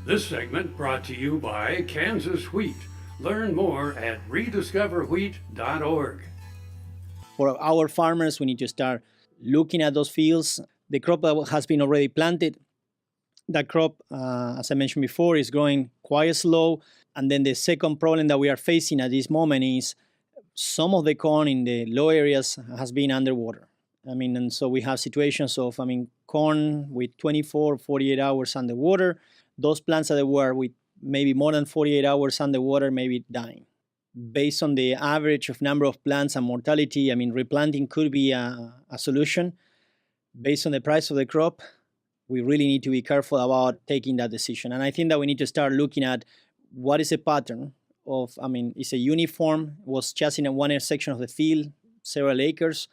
This segment brought to you by Kansas Wheat. Learn more at rediscoverwheat.org. For our farmers, we need to start looking at those fields. The crop that has been already planted, that crop, as I mentioned before, is growing quite slow. And then the second problem that we are facing at this moment is some of the corn in the low areas has been underwater. And so we have situations of, corn with 24, 48 hours underwater. Those plants that were with maybe more than 48 hours underwater may be dying. Based on the average of number of plants and mortality, replanting could be a solution. Based on the price of the crop, we really need to be careful about taking that decision. And I think that we need to start looking at what is a pattern of, is a uniform, was just in one section of the field, several acres,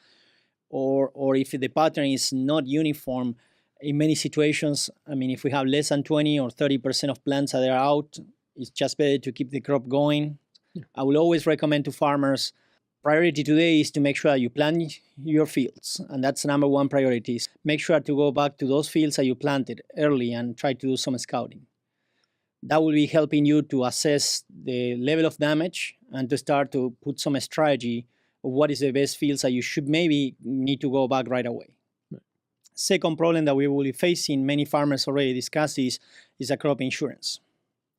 or if the pattern is not uniform. In many situations, if we have less than 20 or 30% of plants that are out, it's just better to keep the crop going. Yeah. I will always recommend to farmers, priority today is to make sure that you plant your fields. And that's the number one priority. Make sure to go back to those fields that you planted early and try to do some scouting. That will be helping you to assess the level of damage and to start to put some strategy of what is the best fields that you should maybe need to go back right away. Second problem that we will be facing, many farmers already discussed, is a crop insurance.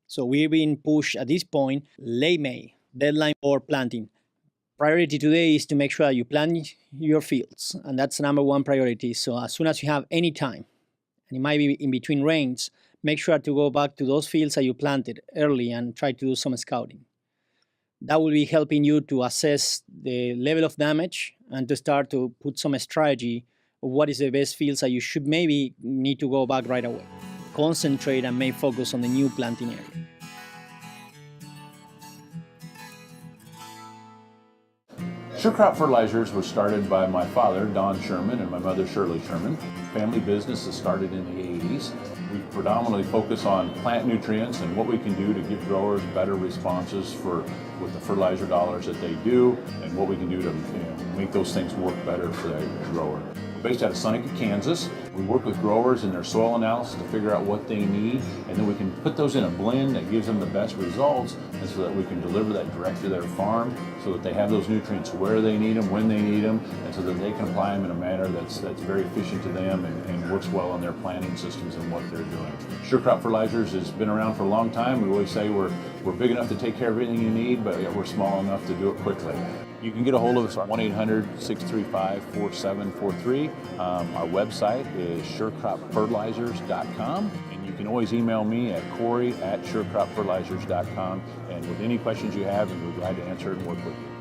So we're being pushed at this point, late May, deadline for planting. Priority today is to make sure that you plant your fields, and that's the number one priority. So as soon as you have any time, and it might be in between rains, make sure to go back to those fields that you planted early and try to do some scouting. That will be helping you to assess the level of damage and to start to put some strategy of what is the best fields that you should maybe need to go back right away. Concentrate and may focus on the new planting area. Sure Crop Fertilizers was started by my father, Don Sherman, and my mother, Shirley Sherman. Family business that started in the 80s. We predominantly focus on plant nutrients and what we can do to give growers better responses with the fertilizer dollars that they do, and what we can do to make those things work better for the grower. We're based out of Seneca, Kansas. We work with growers in their soil analysis to figure out what they need, and then we can put those in a blend that gives them the best results, and so that we can deliver that direct to their farm so that they have those nutrients where they need them, when they need them, and so that they can apply them in a manner that's very efficient to them and works well on their planting systems and what they're doing. Sure Crop Fertilizers has been around for a long time. We always say we're big enough to take care of everything you need, but we're small enough to do it quickly. You can get a hold of us at 1-800-635-4743. Our website is surecropfertilizers.com, and you can always email me at Corey@surecropfertilizers.com, and with any questions you have, we're glad to answer it and work with you.